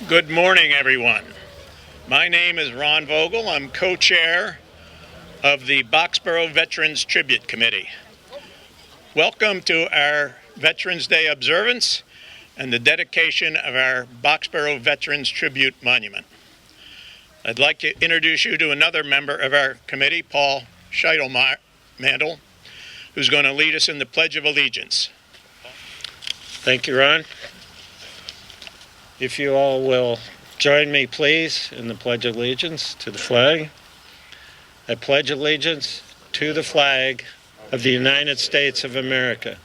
Good morning, everyone. My name is Ron Vogel. I'm co-chair of the Boxborough Veterans Tribute Committee. Welcome to our Veterans Day observance and the dedication of our Boxborough Veterans Tribute Monument. I'd like to introduce you to another member of our committee, Paul Scheitelmantel, who's going to lead us in the Pledge of Allegiance. Thank you, Ron. If you all will join me, please, in the Pledge of Allegiance to the flag. I pledge allegiance to the flag of the United States of America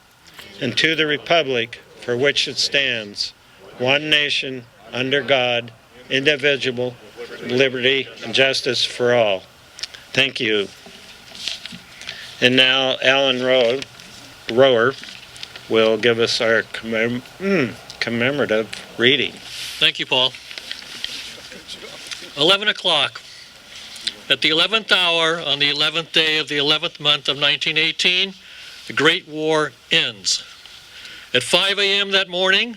and to the republic for which it stands, one nation, under God, indivisible, liberty and justice for all. Thank you. And now Alan Rower will give us our commemorative reading. Thank you, Paul. 11 o'clock. At the 11th hour, on the 11th day of the 11th month of 1918, the Great War ends. At 5 a.m. that morning,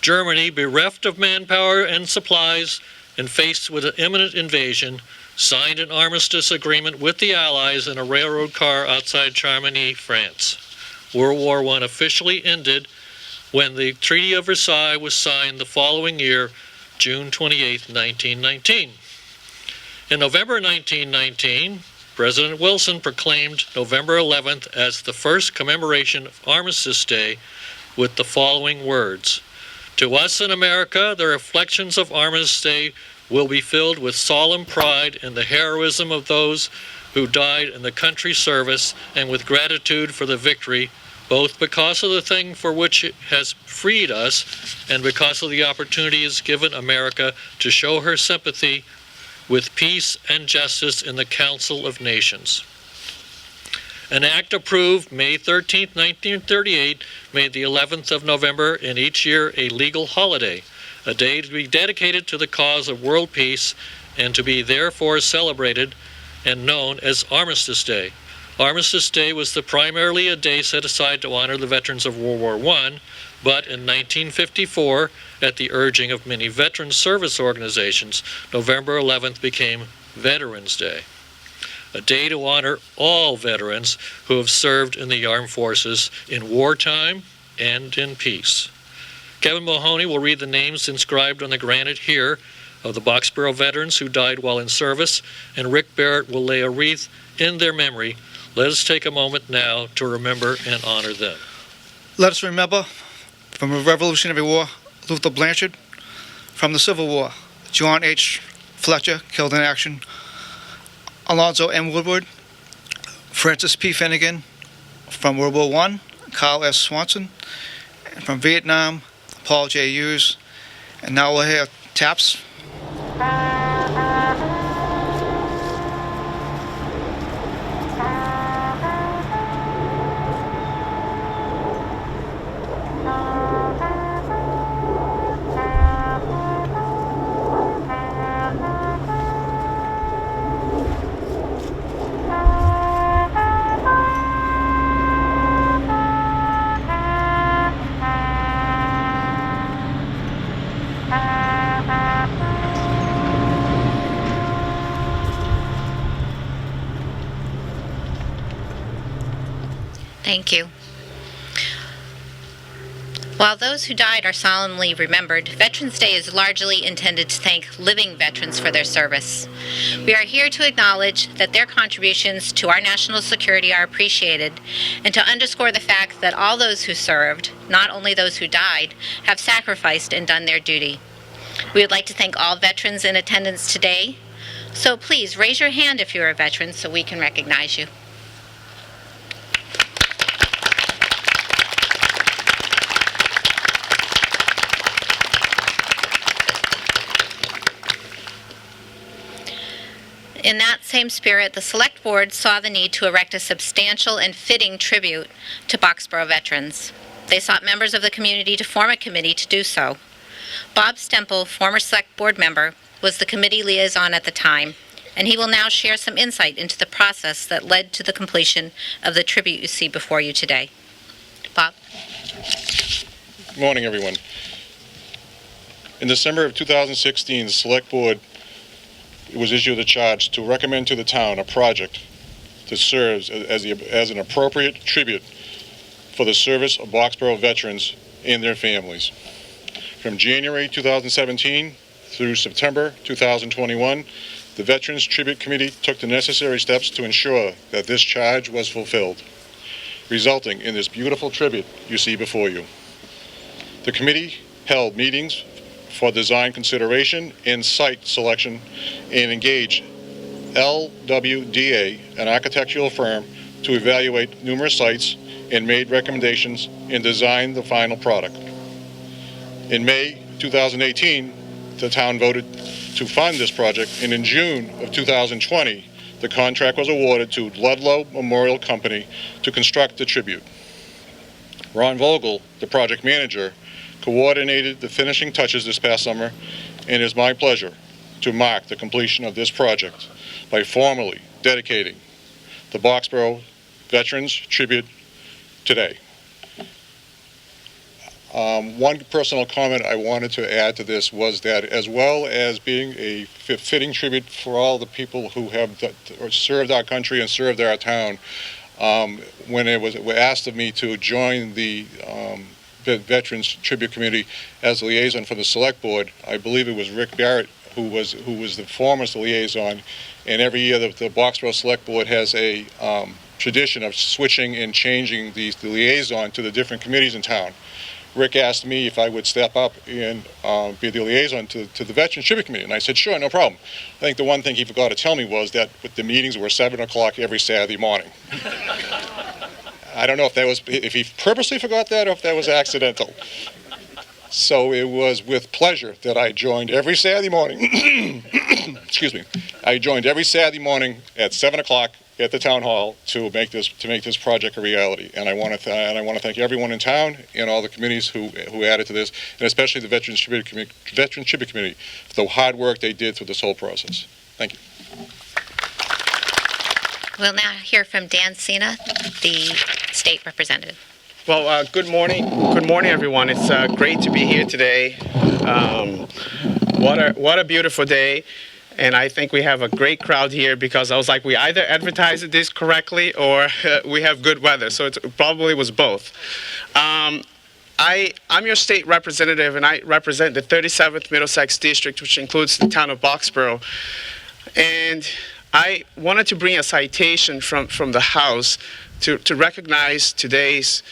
Germany, bereft of manpower and supplies and faced with an imminent invasion, signed an armistice agreement with the Allies in a railroad car outside Chamonix, France. World War I officially ended when the Treaty of Versailles was signed the following year, June 28, 1919. In November 1919, President Wilson proclaimed November 11th as the first commemoration of Armistice Day with the following words: "To us in America, the reflections of Armistice Day will be filled with solemn pride in the heroism of those who died in the country's service and with gratitude for the victory, both because of the thing for which it has freed us and because of the opportunity it has given America to show her sympathy with peace and justice in the Council of Nations." An act approved May 13, 1938, made the 11th of November in each year a legal holiday, a day to be dedicated to the cause of world peace and to be therefore celebrated and known as Armistice Day. Armistice Day was primarily a day set aside to honor the veterans of World War I, but in 1954, at the urging of many veteran service organizations, November 11th became Veterans Day, a day to honor all veterans who have served in the armed forces in wartime and in peace. Kevin Mahoney will read the names inscribed on the granite here of the Boxborough veterans who died while in service, and Rick Barrett will lay a wreath in their memory. Let us take a moment now to remember and honor them. Let us remember from the Revolutionary War, Luther Blanchard; from the Civil War, John H. Fletcher, killed in action; Alonzo M. Woodward; Francis P. Finnegan; from World War I, Carl S. Swanson; and from Vietnam, Paul J. Hughes. And now we'll hear taps. Thank you. While those who died are solemnly remembered, Veterans Day is largely intended to thank living veterans for their service. We are here to acknowledge that their contributions to our national security are appreciated, and to underscore the fact that all those who served, not only those who died, have sacrificed and done their duty. We would like to thank all veterans in attendance today, so please raise your hand if you're a veteran so we can recognize you. In that same spirit, the Select Board saw the need to erect a substantial and fitting tribute to Boxborough veterans. They sought members of the community to form a committee to do so. Bob Stempel, former Select Board member, was the committee liaison at the time, and he will now share some insight into the process that led to the completion of the tribute you see before you today. Bob? Good morning, everyone. In December of 2016, the Select Board was issued a charge to recommend to the town a project that serves as an appropriate tribute for the service of Boxborough veterans and their families. From January 2017 through September 2021, the Veterans Tribute Committee took the necessary steps to ensure that this charge was fulfilled, resulting in this beautiful tribute you see before you. The committee held meetings for design consideration and site selection and engaged LWDA, an architectural firm, to evaluate numerous sites and made recommendations and designed the final product. In May 2018, the town voted to fund this project, and in June of 2020, the contract was awarded to Ludlow Memorial Company to construct the tribute. Ron Vogel, the project manager, coordinated the finishing touches this past summer, and it is my pleasure to mark the completion of this project by formally dedicating the Boxborough Veterans Tribute today. One personal comment I wanted to add to this was that, as well as being a fitting tribute for all the people who have served our country and served our town, when it was asked of me to join the Veterans Tribute Committee as a liaison for the Select Board, I believe it was Rick Barrett who was the foremost liaison, and every year the Boxborough Select Board has a tradition of switching and changing the liaison to the different committees in town. Rick asked me if I would step up and be the liaison to the Veterans Tribute Committee, and I said, sure, no problem. I think the one thing he forgot to tell me was that the meetings were 7 o'clock every Saturday morning. I don't know if he purposely forgot that or if that was accidental. So it was with pleasure that I joined every Saturday morning. Excuse me. I joined every Saturday morning at 7 o'clock at the town hall to make this project a reality. And I want to thank everyone in town and all the committees who added to this, and especially the Veterans Tribute Committee for the hard work they did through this whole process. Thank you. We'll now hear from Dan Cena, the state representative. Well, good morning. Good morning, everyone. It's great to be here today. What a beautiful day. And I think we have a great crowd here because I was like, we either advertised this correctly or we have good weather. So it probably was both. I'm your state representative, and I represent the 37th Middlesex District, which includes the town of Boxborough. And I wanted to bring a citation from the House to recognize today's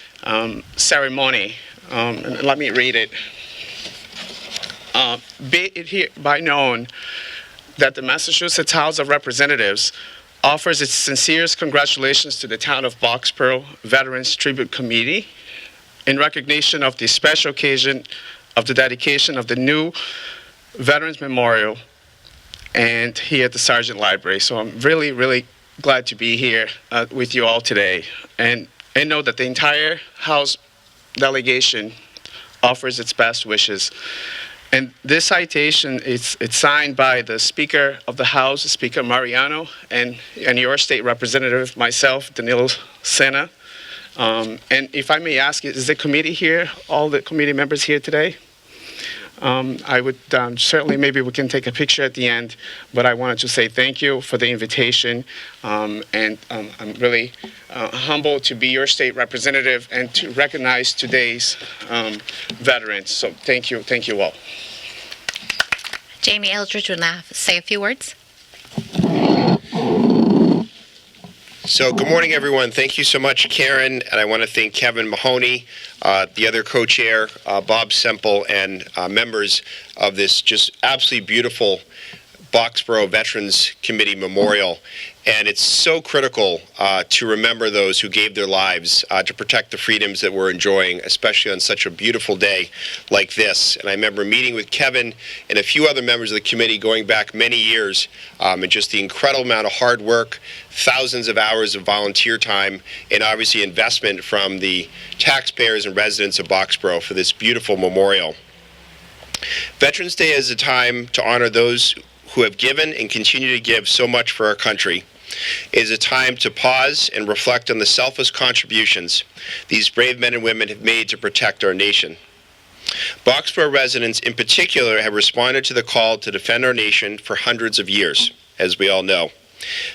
ceremony. And let me read it. Be it hereby known that the Massachusetts House of Representatives offers its sincerest congratulations to the town of Boxborough Veterans Tribute Committee in recognition of the special occasion of the dedication of the new Veterans Memorial and here at the Sargent Library. So I'm really, really glad to be here with you all today, and know that the entire House delegation offers its best wishes. And this citation, it's signed by the Speaker of the House, Speaker Mariano, and your state representative, myself, Danilo Sena. And if I may ask, is the committee here, all the committee members here today? I would certainly, maybe we can take a picture at the end, but I wanted to say thank you for the invitation, and I'm really humbled to be your state representative and to recognize today's veterans. So thank you all. Jamie Eldridge would now say a few words. So good morning, everyone. Thank you so much, Karen, and I want to thank Kevin Mahoney, the other co-chair, Bob Semple, and members of this just absolutely beautiful Boxborough Veterans Committee Memorial. And it's so critical to remember those who gave their lives to protect the freedoms that we're enjoying, especially on such a beautiful day like this. And I remember meeting with Kevin and a few other members of the committee going back many years, and just the incredible amount of hard work, thousands of hours of volunteer time, and obviously investment from the taxpayers and residents of Boxborough for this beautiful memorial. Veterans Day is a time to honor those who have given and continue to give so much for our country. It is a time to pause and reflect on the selfless contributions these brave men and women have made to protect our nation. Boxborough residents in particular have responded to the call to defend our nation for hundreds of years, as we all know.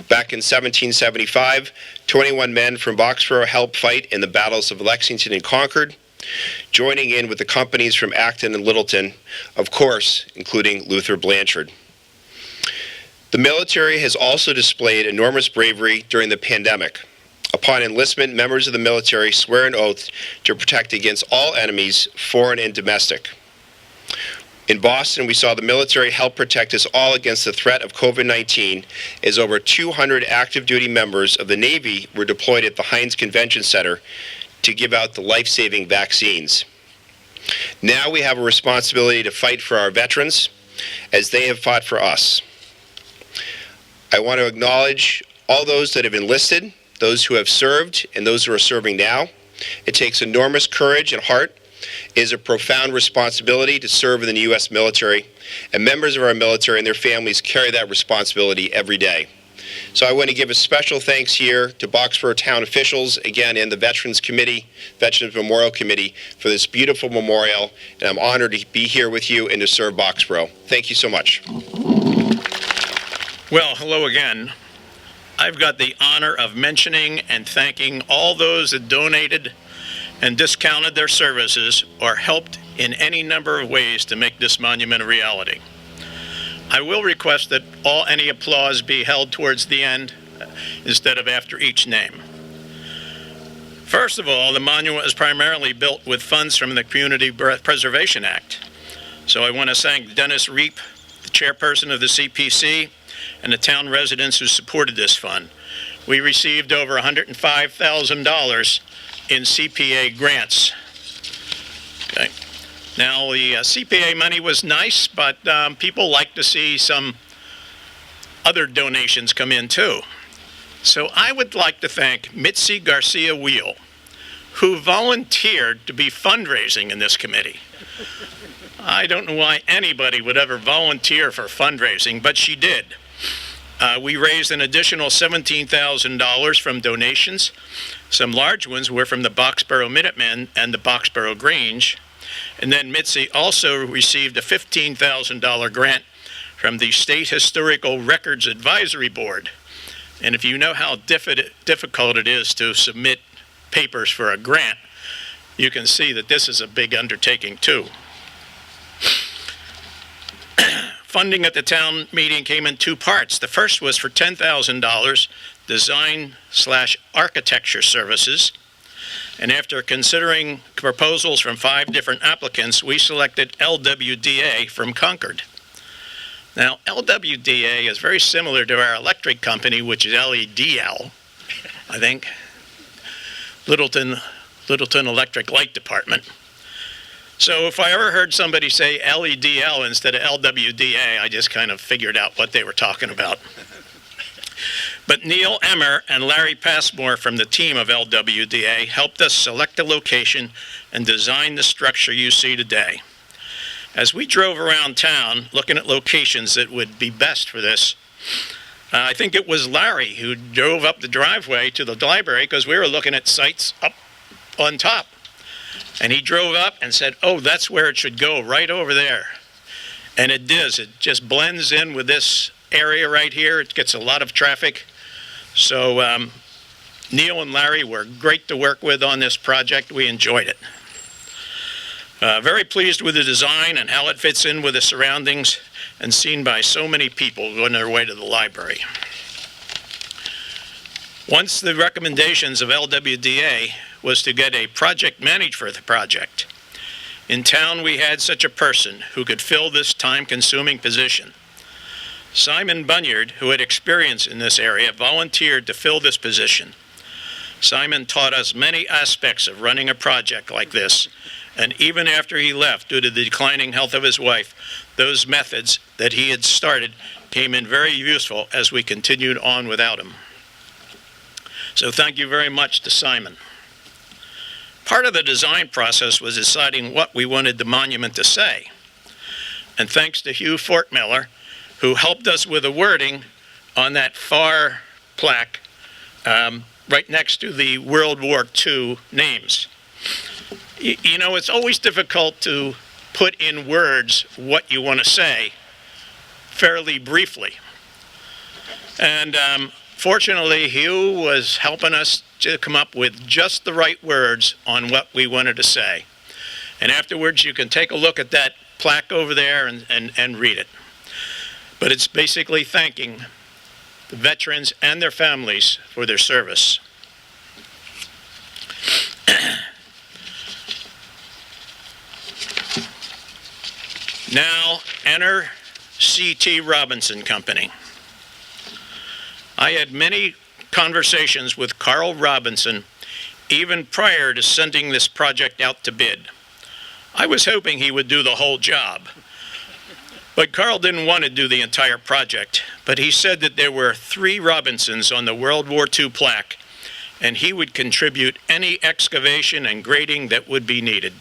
Back in 1775, 21 men from Boxborough helped fight in the battles of Lexington and Concord, joining in with the companies from Acton and Littleton, of course, including Luther Blanchard. The military has also displayed enormous bravery during the pandemic. Upon enlistment, members of the military swear an oath to protect against all enemies, foreign and domestic. In Boston, we saw the military help protect us all against the threat of COVID-19 as over 200 active duty members of the Navy were deployed at the Heinz Convention Center to give out the life-saving vaccines. Now we have a responsibility to fight for our veterans as they have fought for us. I want to acknowledge all those that have enlisted, those who have served, and those who are serving now. It takes enormous courage and heart. It is a profound responsibility to serve in the U.S. military, and members of our military and their families carry that responsibility every day. So I want to give a special thanks here to Boxborough town officials, again, and the Veterans Committee, Veterans Memorial Committee, for this beautiful memorial, and I'm honored to be here with you and to serve Boxborough. Thank you so much. Well, hello again. I've got the honor of mentioning and thanking all those that donated and discounted their services or helped in any number of ways to make this monument a reality. I will request that any applause be held towards the end instead of after each name. First of all, the monument was primarily built with funds from the Community Preservation Act. So I want to thank Dennis Reap, the chairperson of the CPC, and the town residents who supported this fund. We received over $105,000 in CPA grants. Okay. Now, the CPA money was nice, but people like to see some other donations come in too. So I would like to thank Mitzi Garcia Wheel, who volunteered to be fundraising in this committee. I don't know why anybody would ever volunteer for fundraising, but she did. We raised an additional $17,000 from donations. Some large ones were from the Boxborough Minutemen and the Boxborough Grange. And then Mitzi also received a $15,000 grant from the State Historical Records Advisory Board. And if you know how difficult it is to submit papers for a grant, you can see that this is a big undertaking too. Funding at the town meeting came in two parts. The first was for $10,000 design/architecture services. And after considering proposals from 5 different applicants, we selected LWDA from Concord. Now, LWDA is very similar to our electric company, which is LEDL, I think, Littleton Electric Light Department. So if I ever heard somebody say LEDL instead of LWDA, I just kind of figured out what they were talking about. But Neil Emmer and Larry Passmore from the team of LWDA helped us select a location and design the structure you see today. As we drove around town looking at locations that would be best for this, I think it was Larry who drove up the driveway to the library because we were looking at sites up on top. And he drove up and said, "Oh, that's where it should go, right over there." And it does. It just blends in with this area right here. It gets a lot of traffic. So Neil and Larry were great to work with on this project. We enjoyed it. Very pleased with the design and how it fits in with the surroundings and seen by so many people on their way to the library. Once the recommendations of LWDA was to get a project manager for the project. In town, we had such a person who could fill this time-consuming position. Simon Bunyard, who had experience in this area, volunteered to fill this position. Simon taught us many aspects of running a project like this, and even after he left due to the declining health of his wife, those methods that he had started came in very useful as we continued on without him. So thank you very much to Simon. Part of the design process was deciding what we wanted the monument to say. And thanks to Hugh Fortmiller, who helped us with the wording on that far plaque right next to the World War II names. You know, it's always difficult to put in words what you want to say fairly briefly. And fortunately, Hugh was helping us to come up with just the right words on what we wanted to say. And afterwards, you can take a look at that plaque over there and read it. But it's basically thanking the veterans and their families for their service. Now, enter C.T. Robinson Company. I had many conversations with Carl Robinson even prior to sending this project out to bid. I was hoping he would do the whole job. But Carl didn't want to do the entire project, but he said that there were 3 Robinsons on the World War II plaque, and he would contribute any excavation and grading that would be needed.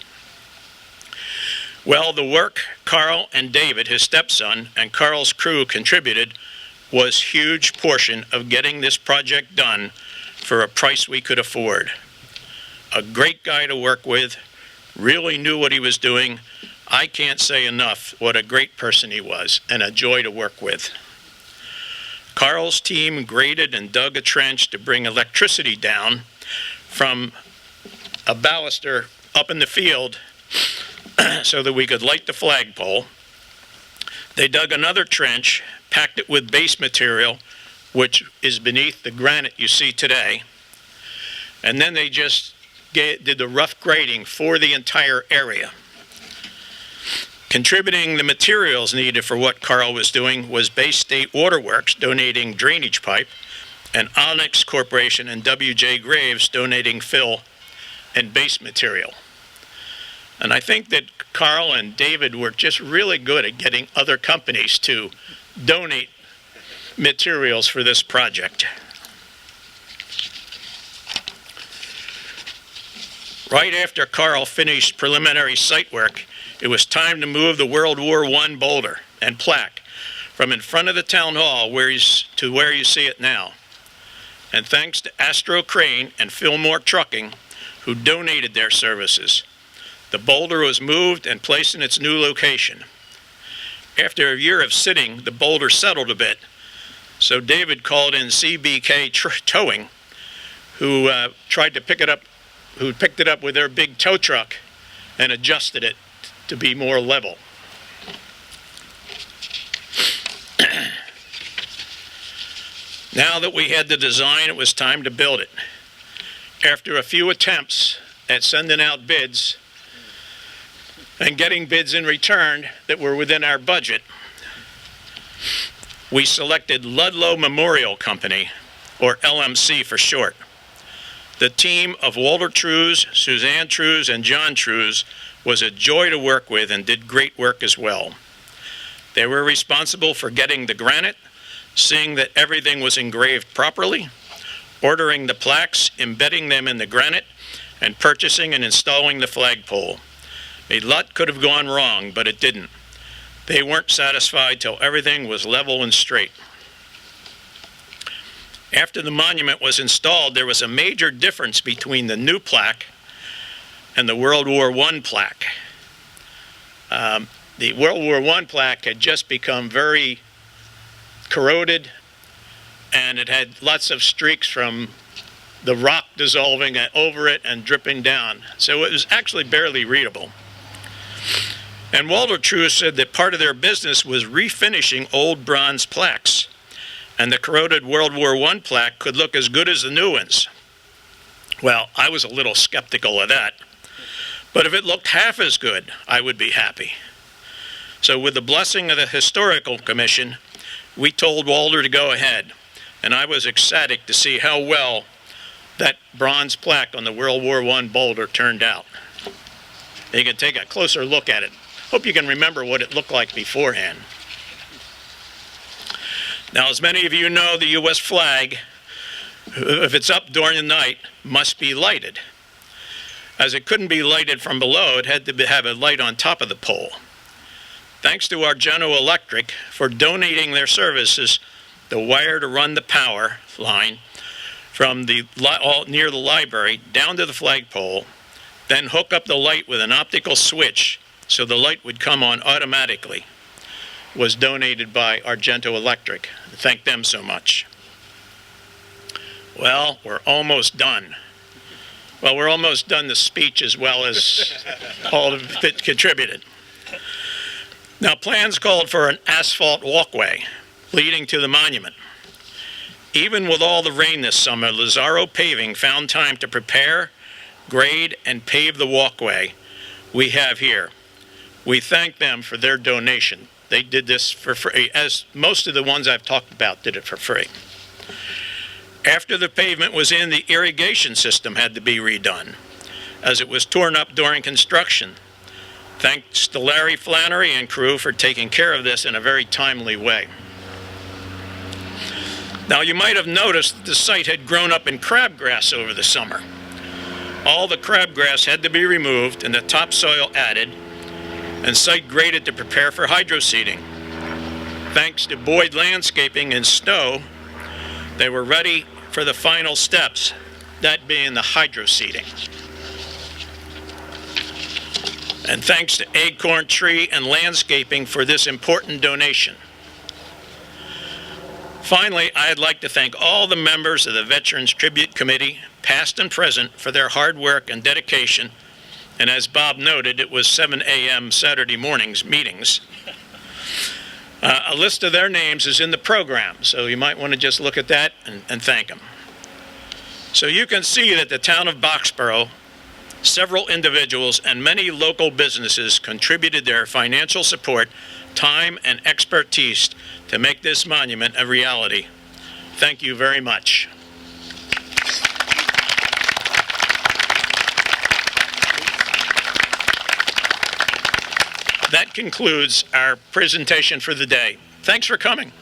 Well, the work Carl and David, his stepson, and Carl's crew contributed was a huge portion of getting this project done for a price we could afford. A great guy to work with, really knew what he was doing. I can't say enough what a great person he was and a joy to work with. Carl's team graded and dug a trench to bring electricity down from a baluster up in the field so that we could light the flagpole. They dug another trench, packed it with base material, which is beneath the granite you see today. And then they just did the rough grading for the entire area. Contributing the materials needed for what Carl was doing was Bay State Waterworks donating drainage pipe, and Onyx Corporation and W.J. Graves donating fill and base material. And I think that Carl and David were just really good at getting other companies to donate materials for this project. Right after Carl finished preliminary site work, it was time to move the World War I boulder and plaque from in front of the town hall to where you see it now. And thanks to Astro Crane and Fillmore Trucking, who donated their services, the boulder was moved and placed in its new location. After a year of sitting, the boulder settled a bit, so David called in CBK Towing, who picked it up with their big tow truck and adjusted it to be more level. Now that we had the design, it was time to build it. After a few attempts at sending out bids and getting bids in return that were within our budget, we selected Ludlow Memorial Company, or LMC for short. The team of Walter Trews, Suzanne Trews, and John Trews was a joy to work with and did great work as well. They were responsible for getting the granite, seeing that everything was engraved properly, ordering the plaques, embedding them in the granite, and purchasing and installing the flagpole. A lot could have gone wrong, but it didn't. They weren't satisfied till everything was level and straight. After the monument was installed, there was a major difference between the new plaque and the World War I plaque. The World War I plaque had just become very corroded, and it had lots of streaks from the rock dissolving over it and dripping down. So it was actually barely readable. And Walter Trews said that part of their business was refinishing old bronze plaques, and the corroded World War I plaque could look as good as the new ones. Well, I was a little skeptical of that, but if it looked half as good, I would be happy. So with the blessing of the Historical Commission, we told Walter to go ahead, and I was ecstatic to see how well that bronze plaque on the World War I boulder turned out. And you can take a closer look at it. Hope you can remember what it looked like beforehand. Now, as many of you know, the U.S. flag, if it's up during the night, must be lighted. As it couldn't be lighted from below, it had to have a light on top of the pole. Thanks to our General Electric for donating their services, the wire to run the power line from near the library down to the flagpole, then hook up the light with an optical switch so the light would come on automatically, was donated by Argento Electric. Thank them so much. Well, we're almost done. Well, we're almost done the speech as well as all of it contributed. Now, plans called for an asphalt walkway leading to the monument. Even with all the rain this summer, Lazaro Paving found time to prepare, grade, and pave the walkway we have here. We thank them for their donation. They did this for free, as most of the ones I've talked about did it for free. After the pavement was in, the irrigation system had to be redone, as it was torn up during construction. Thanks to Larry Flannery and crew for taking care of this in a very timely way. Now, you might have noticed that the site had grown up in crabgrass over the summer. All the crabgrass had to be removed and the topsoil added, and site graded to prepare for hydroseeding. Thanks to Boyd Landscaping and Stowe, they were ready for the final steps, that being the hydroseeding. And thanks to Acorn Tree and Landscaping for this important donation. Finally, I'd like to thank all the members of the Veterans Tribute Committee, past and present, for their hard work and dedication. And as Bob noted, it was 7 a.m. Saturday mornings meetings. A list of their names is in the program, so you might want to just look at that and thank them. So you can see that the town of Boxborough, several individuals, and many local businesses contributed their financial support, time, and expertise to make this monument a reality. Thank you very much. That concludes our presentation for the day. Thanks for coming.